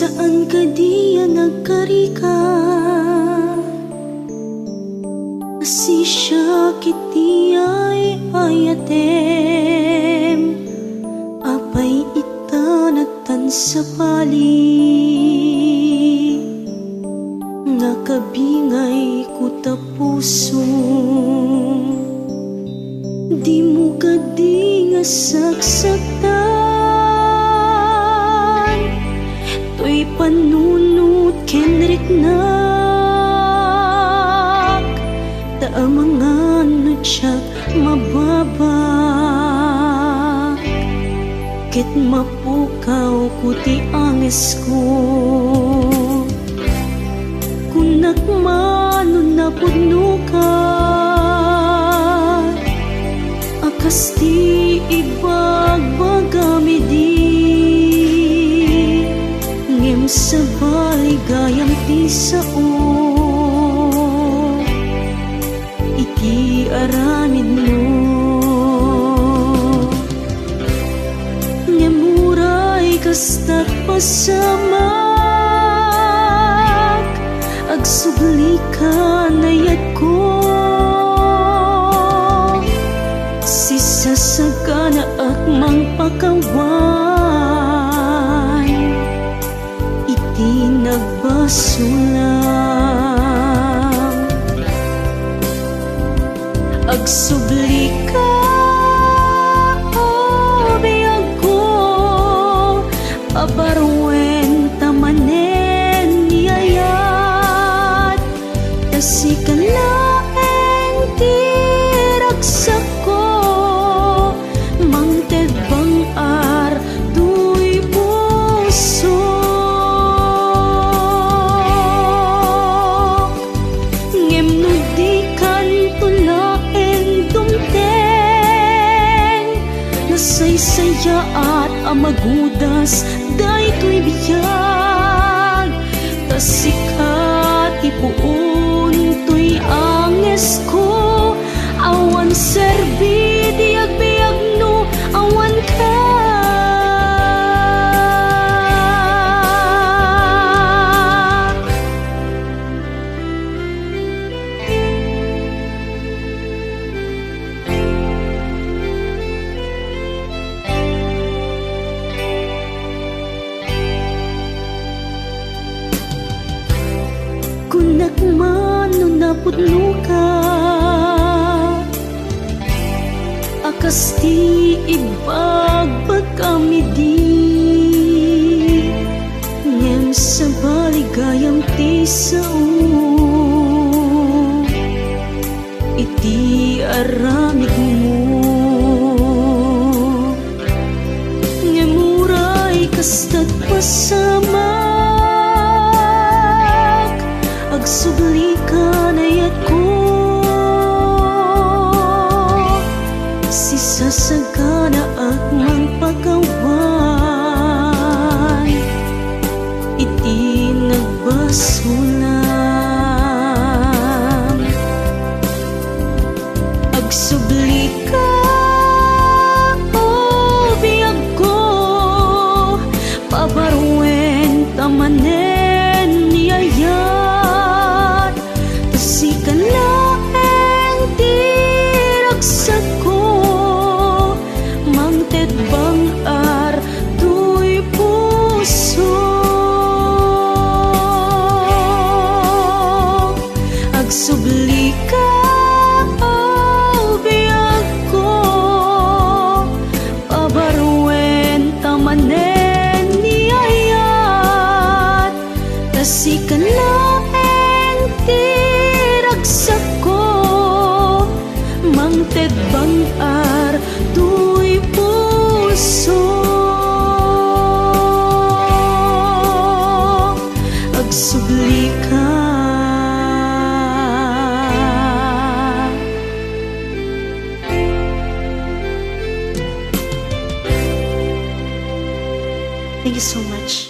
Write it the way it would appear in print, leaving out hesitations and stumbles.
Saan ka diya nagkarika? Asi siya kiti ay ayatem, apay itanatan sa pali. Nakabingay ko tapuso, di mo kadi nga saksaktan. To'y panunot kenrik nak, taamangan na siya mababak. Ket mapukaw ko ti anges ko, kunak mano na pudno ka. Akas ti ibagbagami di, ngem sa baligayang ti sao. Iti aramid mo, ngemuray kastat pasamak. Agsubli ka na yat ko, sisasaka na akmang pakawan. Iti nagbasulang, agsubli ka o biyag ko, pabarwen tamanen niyayat. Kasi kalaeng tiragsak ko, mangted bang ar tuy puso. Ngem no di kan tulaeng dumteng, nasaysaya at amagudas daytoy biyag. Tasikat ipuon to'y anges ko, awan serbi diag-biag no awan ka. Kunak mano na pudno ka, akas ti ibagbag kami di, ngem sa baligayang ti sao. Iti aramid mo, ngemuray kastat pasamak. Agsubli ka na yat ko, sisasaka na akmang pakawan. Iti nagbasulang, agsubli ka o biyag ko, pabarwen tamanen niyayat. Si kalaeng tiragsak ko, mangted bang ar tuy puso. Agsubli ka o biyag ko, pabarwen tamanen niyayat. Si kalaeng tiragsak ko, mangted bang ar tuy puso. Agsubli ka. Thank you so much.